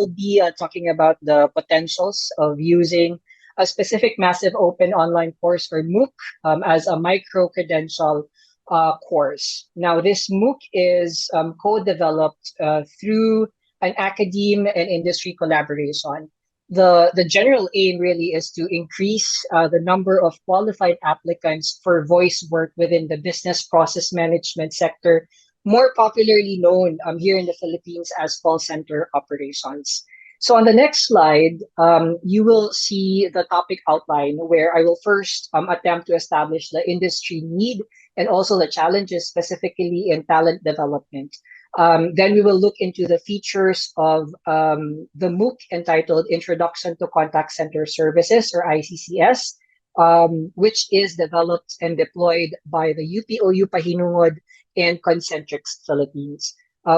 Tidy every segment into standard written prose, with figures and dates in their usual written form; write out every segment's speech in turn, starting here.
will be talking about the potentials of using a specific massive open online course or MOOC as a micro-credential course. Now, this MOOC is co-developed through an academe and industry collaboration. The general aim really is to increase the number of qualified applicants for voice work within the business process management sector, more popularly known here in the Philippines as call center operations. So on the next slide, you will see the topic outline where I will first attempt to establish the industry need and also the challenges specifically in talent development. Then we will look into the features of the MOOC entitled Introduction to Contact Center Services or ICCS, which is developed and deployed by the UPOU Pahinungod and Concentrix Philippines.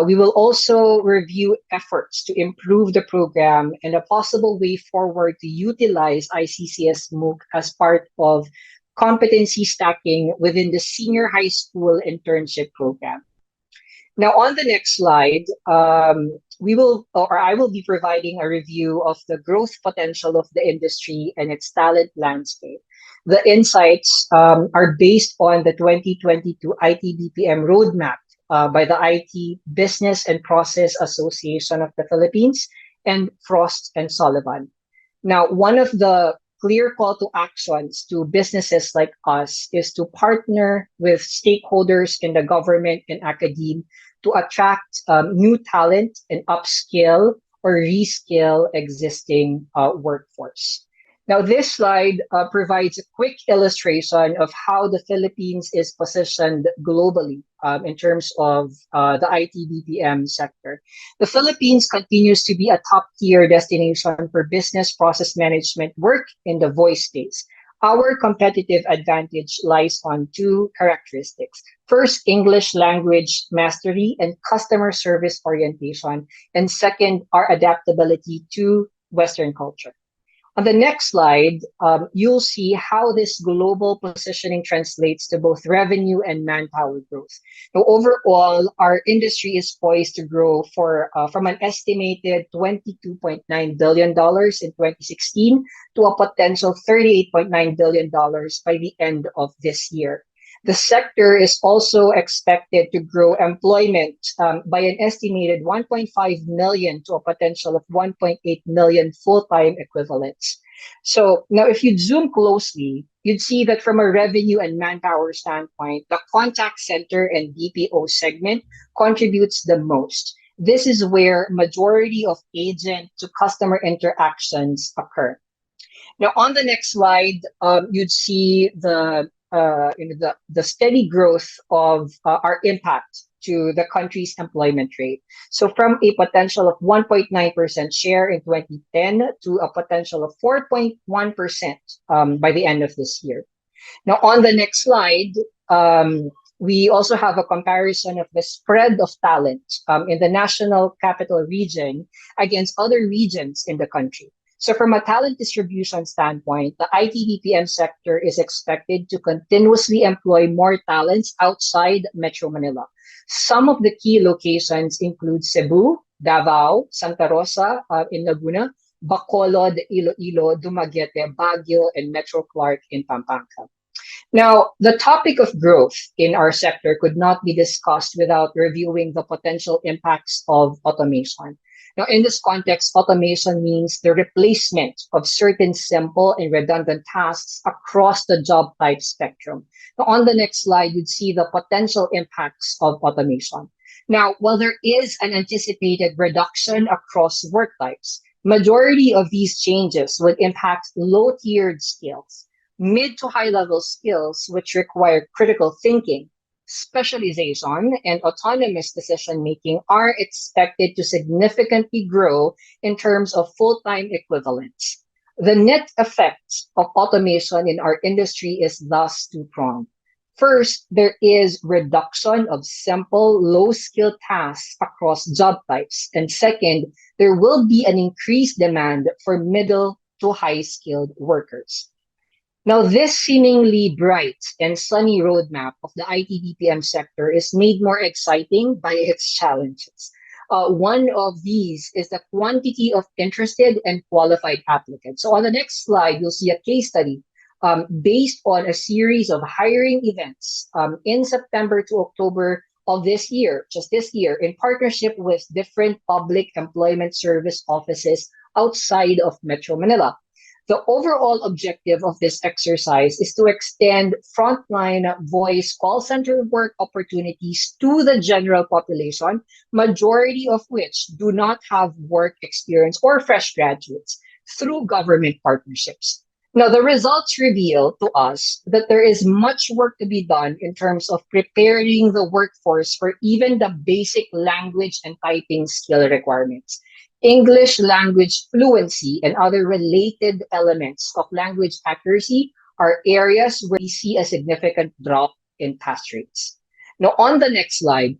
We will also review efforts to improve the program and a possible way forward to utilize ICCS MOOC as part of competency stacking within the senior high school internship program. Now, on the next slide, I will be providing a review of the growth potential of the industry and its talent landscape. The insights are based on the 2022 ITBPM roadmap by the IT Business and Process Association of the Philippines and Frost and Sullivan. Now, one of the clear call to actions to businesses like us is to partner with stakeholders in the government and academia to attract new talent and upskill or reskill existing workforce. Now, this slide provides a quick illustration of how the Philippines is positioned globally in terms of the IT-BPM sector. The Philippines continues to be a top-tier destination for business process management work in the voice space. Our competitive advantage lies on two characteristics. First, English language mastery and customer service orientation. And second, our adaptability to Western culture. On the next slide, you'll see how this global positioning translates to both revenue and manpower growth. Now, overall, our industry is poised to grow from an estimated $22.9 billion in 2016 to a potential $38.9 billion by the end of this year. The sector is also expected to grow employment by an estimated 1.5 million to a potential of 1.8 million full-time equivalents. So now if you zoom closely, you'd see that from a revenue and manpower standpoint, the contact center and BPO segment contributes the most. This is where majority of agent to customer interactions occur. Now on the next slide, you'd see the steady growth of our impact to the country's employment rate. So from a potential of 1.9% share in 2010 to a potential of 4.1% by the end of this year. Now on the next slide, we also have a comparison of the spread of talent in the National Capital Region against other regions in the country. So from a talent distribution standpoint, the IT-BPM sector is expected to continuously employ more talents outside Metro Manila. Some of the key locations include Cebu, Davao, Santa Rosa in Laguna, Bacolod, Iloilo, Dumaguete, Baguio, and Metro Clark in Pampanga. Now, the topic of growth in our sector could not be discussed without reviewing the potential impacts of automation. Now, in this context, automation means the replacement of certain simple and redundant tasks across the job type spectrum. Now, on the next slide, you'd see the potential impacts of automation. Now, while there is an anticipated reduction across work types, majority of these changes would impact low-tiered skills, mid to high-level skills, which require critical thinking, specialization, and autonomous decision-making are expected to significantly grow in terms of full-time equivalents. The net effect of automation in our industry is thus two-pronged. First, there is reduction of simple, low-skill tasks across job types. And second, there will be an increased demand for middle to high-skilled workers. Now, this seemingly bright and sunny roadmap of the IT-BPM sector is made more exciting by its challenges. One of these is the quantity of interested and qualified applicants. So on the next slide, you'll see a case study based on a series of hiring events in September to October of this year, just this year, in partnership with different public employment service offices outside of Metro Manila. The overall objective of this exercise is to extend frontline voice call center work opportunities to the general population, majority of which do not have work experience or fresh graduates, through government partnerships. Now, the results reveal to us that there is much work to be done in terms of preparing the workforce for even the basic language and typing skill requirements. English language fluency and other related elements of language accuracy are areas where we see a significant drop in pass rates. Now, on the next slide,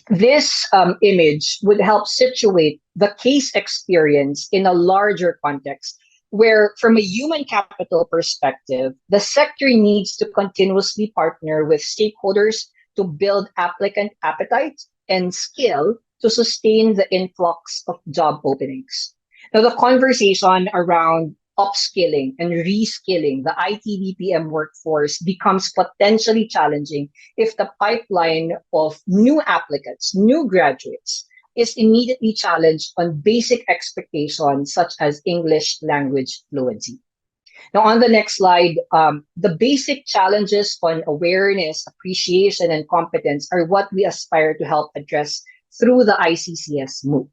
this image would help situate the case experience in a larger context where, from a human capital perspective, the sector needs to continuously partner with stakeholders to build applicant appetite and skill to sustain the influx of job openings. Now, the conversation around upskilling and reskilling the ITBPM workforce becomes potentially challenging if the pipeline of new applicants, new graduates, is immediately challenged on basic expectations such as English language fluency. Now, on the next slide, the basic challenges on awareness, appreciation, and competence are what we aspire to help address through the ICCS MOOC.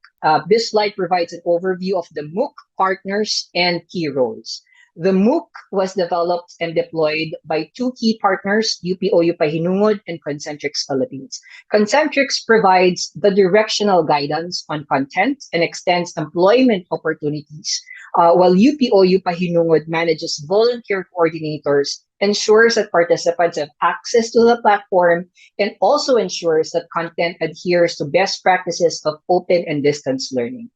This slide provides an overview of the MOOC partners and key roles. The MOOC was developed and deployed by two key partners, UPO Pahinungod and Concentrix Philippines. Concentrix provides the directional guidance on content and extends employment opportunities, while UPO Pahinungod manages volunteer coordinators, ensures that participants have access to the platform, and also ensures that content adheres to best practices of open and distance learning.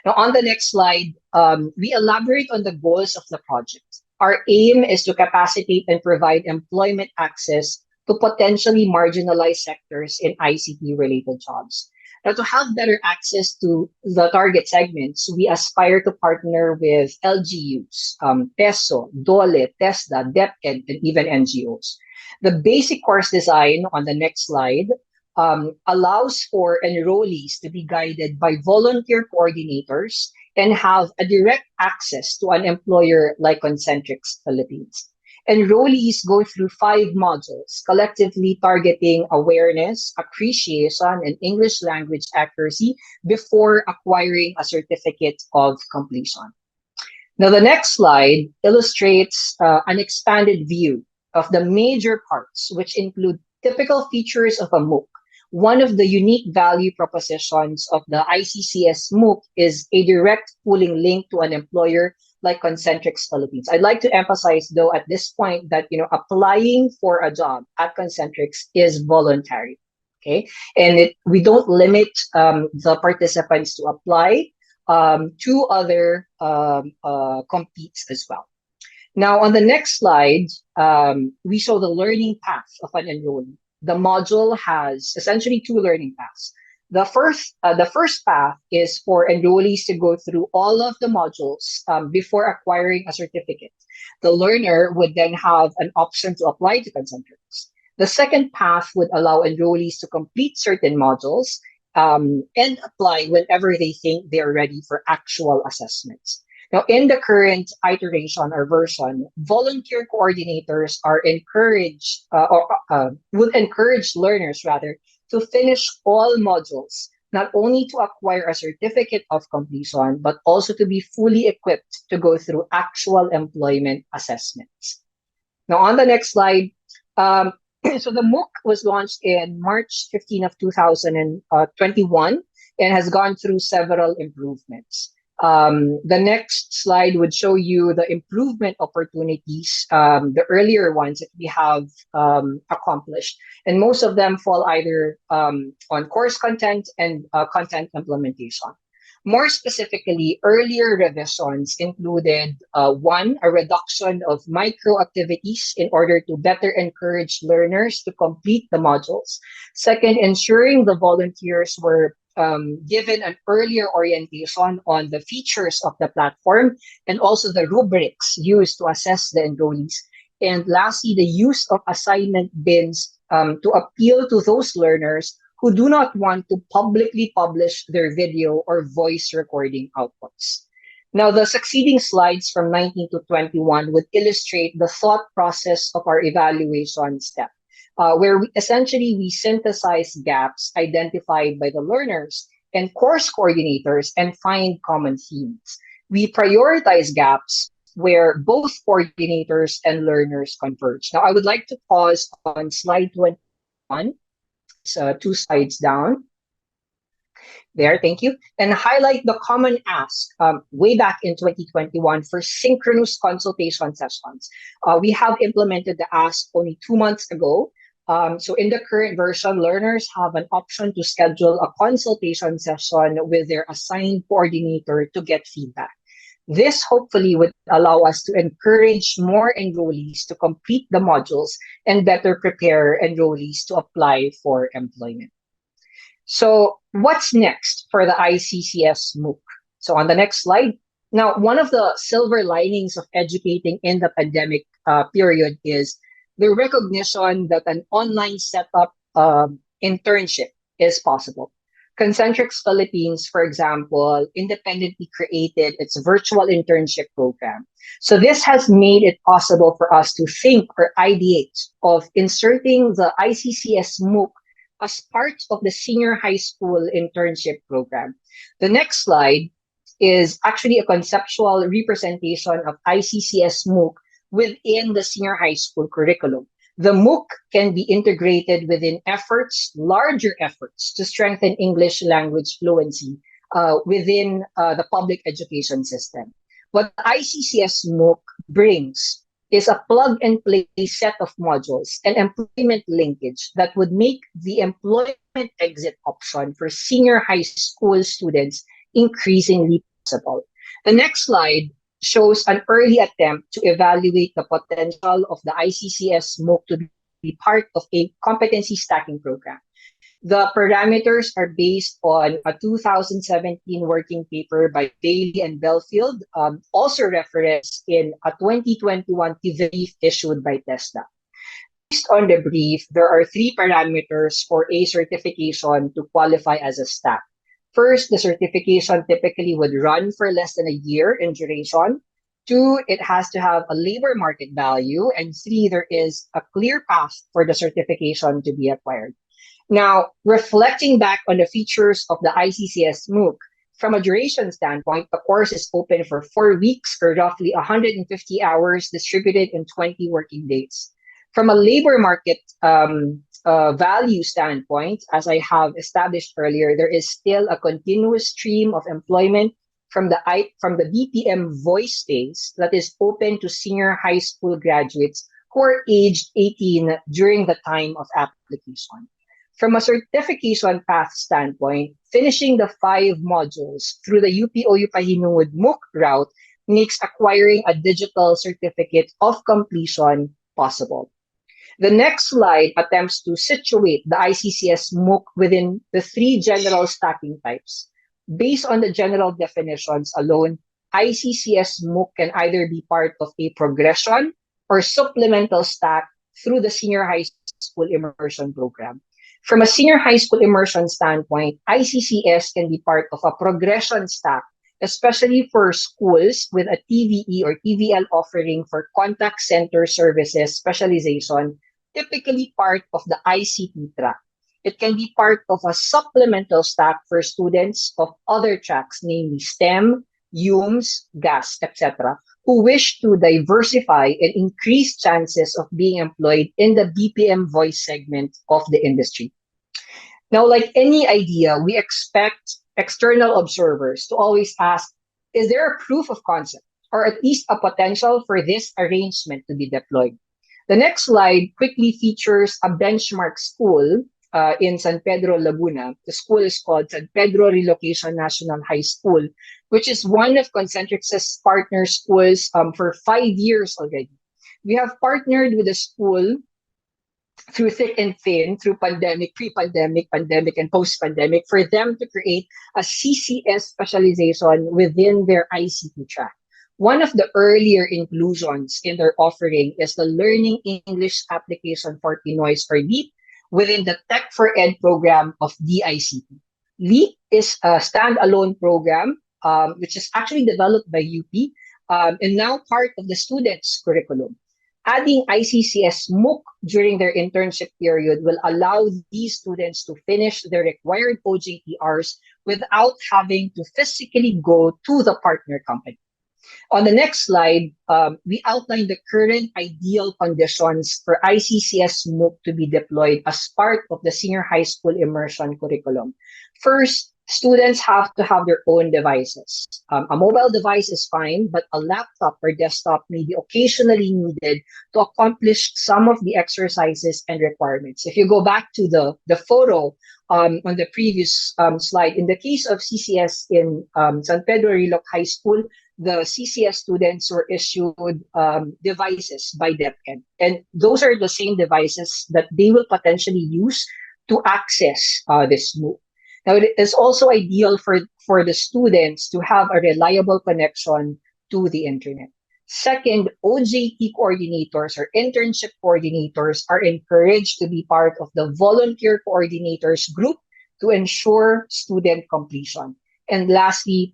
Now, on the next slide, we elaborate on the goals of the project. Our aim is to capacitate and provide employment access to potentially marginalized sectors in ICT-related jobs. Now, to have better access to the target segments, we aspire to partner with LGUs, PESO, DOLE, TESDA, DepEd, and even NGOs. The basic course design on the next slide allows for enrollees to be guided by volunteer coordinators and have a direct access to an employer like Concentrix Philippines. Enrollees go through 5 modules, collectively targeting awareness, appreciation, and English language accuracy before acquiring a certificate of completion. Now, the next slide illustrates an expanded view of the major parts, which include typical features of a MOOC. One of the unique value propositions of the ICCS MOOC is a direct pooling link to an employer like Concentrix Philippines. I'd like to emphasize, though, at this point that applying for a job at Concentrix is voluntary. Okay, and we don't limit the participants to apply to other competes as well. Now, on the next slide, we show the learning path of an enrollee. The module has essentially 2 learning paths. The first path is for enrollees to go through all of the modules before acquiring a certificate. The learner would then have an option to apply to Concentrix. The second path would allow enrollees to complete certain modules and apply whenever they think they're ready for actual assessments. Now, in the current iteration or version, volunteer coordinators are encouraged would encourage learners rather to finish all modules, not only to acquire a certificate of completion, but also to be fully equipped to go through actual employment assessments. Now, on the next slide, so the MOOC was launched in March 15 of 2021 and has gone through several improvements. The next slide would show you the improvement opportunities, the earlier ones that we have accomplished. And most of them fall either on course content and content implementation. More specifically, earlier revisions included one, a reduction of micro activities in order to better encourage learners to complete the modules. Second, ensuring the volunteers were given an earlier orientation on the features of the platform and also the rubrics used to assess the enrollees. And lastly, the use of assignment bins to appeal to those learners who do not want to publicly publish their video or voice recording outputs. Now, the succeeding slides from 19 to 21 would illustrate the thought process of our evaluation step, where we synthesize gaps identified by the learners and course coordinators and find common themes. We prioritize gaps where both coordinators and learners converge. Now, I would like to pause on slide 21. It's two slides down. There, thank you. And highlight the common ask way back in 2021 for synchronous consultation sessions. We have implemented the ask only 2 months ago. So in the current version, learners have an option to schedule a consultation session with their assigned coordinator to get feedback. This hopefully would allow us to encourage more enrollees to complete the modules and better prepare enrollees to apply for employment. So what's next for the ICCS MOOC? So on the next slide, now one of the silver linings of educating in the pandemic period is the recognition that an online setup internship is possible. Concentrix Philippines, for example, independently created its virtual internship program. So this has made it possible for us to think or ideate of inserting the ICCS MOOC as part of the senior high school internship program. The next slide is actually a conceptual representation of ICCS MOOC within the senior high school curriculum. The MOOC can be integrated within larger efforts to strengthen English language fluency within the public education system. What ICCS MOOC brings is a plug-and-play set of modules and employment linkage that would make the employment exit option for senior high school students increasingly possible. The next slide shows an early attempt to evaluate the potential of the ICCS MOOC to be part of a competency stacking program. The parameters are based on a 2017 working paper by Bailey and Belfield, also referenced in a 2021 brief issued by TESDA. Based on the brief, there are 3 parameters for a certification to qualify as a stack. First, the certification typically would run for less than a year in duration. 2, it has to have a labor market value. And 3, there is a clear path for the certification to be acquired. Now, reflecting back on the features of the ICCS MOOC, from a duration standpoint, the course is open for 4 weeks or roughly 150 hours distributed in 20 working days. From a labor market value standpoint, as I have established earlier, there is still a continuous stream of employment from the BPM voice space that is open to senior high school graduates who are aged 18 during the time of application. From a certification path standpoint, finishing the 5 modules through the UPOU Pahinuod MOOC route makes acquiring a digital certificate of completion possible. The next slide attempts to situate the ICCS MOOC within the 3 general stacking types. Based on the general definitions alone, ICCS MOOC can either be part of a progression or supplemental stack through the senior high school immersion program. From a senior high school immersion standpoint, ICCS can be part of a progression stack, especially for schools with a TVE or TVL offering for contact center services specialization, typically part of the ICT track. It can be part of a supplemental stack for students of other tracks, namely STEM, UMS, GAS, etc., who wish to diversify and increase chances of being employed in the BPM voice segment of the industry. Now, like any idea, we expect external observers to always ask, is there a proof of concept or at least a potential for this arrangement to be deployed? The next slide quickly features a benchmark school in San Pedro, Laguna. The school is called San Pedro Relocation National High School, which is one of Concentrix's partner schools for 5 years already. We have partnered with the school through thick and thin, through pandemic, pre-pandemic, pandemic, and post-pandemic, for them to create a CCS specialization within their ICT track. One of the earlier inclusions in their offering is the Learning English Application for Pinoys, or LEAP, within the Tech for Ed program of DICT. LEAP is a standalone program which is actually developed by UP and now part of the students' curriculum. Adding ICCS MOOC during their internship period will allow these students to finish their required OJTRs without having to physically go to the partner company. On the next slide, we outline the current ideal conditions for ICCS MOOC to be deployed as part of the senior high school immersion curriculum. First, students have to have their own devices. A mobile device is fine, but a laptop or desktop may be occasionally needed to accomplish some of the exercises and requirements. If you go back to the photo on the previous slide, in the case of CCS in San Pedro Riloc High School, the CCS students were issued devices by DepEd. And those are the same devices that they will potentially use to access this MOOC. Now, it is also ideal for the students to have a reliable connection to the internet. Second, OJT coordinators or internship coordinators are encouraged to be part of the volunteer coordinators group to ensure student completion. And lastly,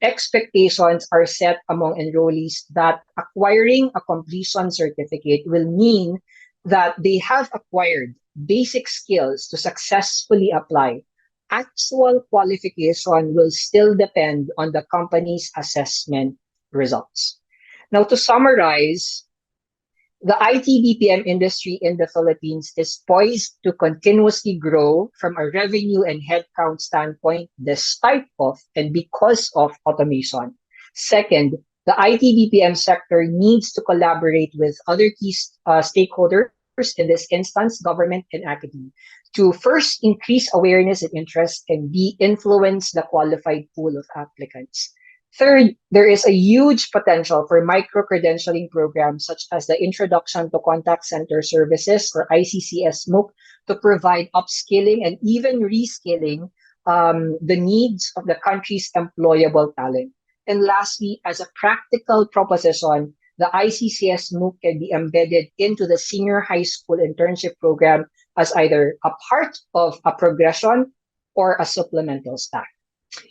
expectations are set among enrollees that acquiring a completion certificate will mean that they have acquired basic skills to successfully apply. Actual qualification will still depend on the company's assessment results. Now, to summarize, the IT-BPM industry in the Philippines is poised to continuously grow from a revenue and headcount standpoint despite of and because of automation. Second, the IT-BPM sector needs to collaborate with other key stakeholders, in this instance, government and academia, to first increase awareness and interest, and B, influence the qualified pool of applicants. Third, there is a huge potential for micro-credentialing programs such as the Introduction to Contact Center Services, or ICCS MOOC, to provide upskilling and even reskilling the needs of the country's employable talent. And lastly, as a practical proposition, the ICCS MOOC can be embedded into the senior high school internship program as either a part of a progression or a supplemental stack.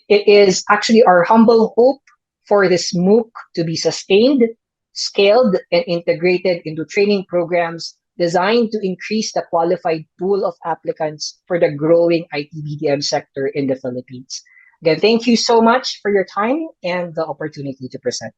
It is actually our humble hope for this MOOC to be sustained, scaled, and integrated into training programs designed to increase the qualified pool of applicants for the growing IT-BPM sector in the Philippines. Again, thank you so much for your time and the opportunity to present.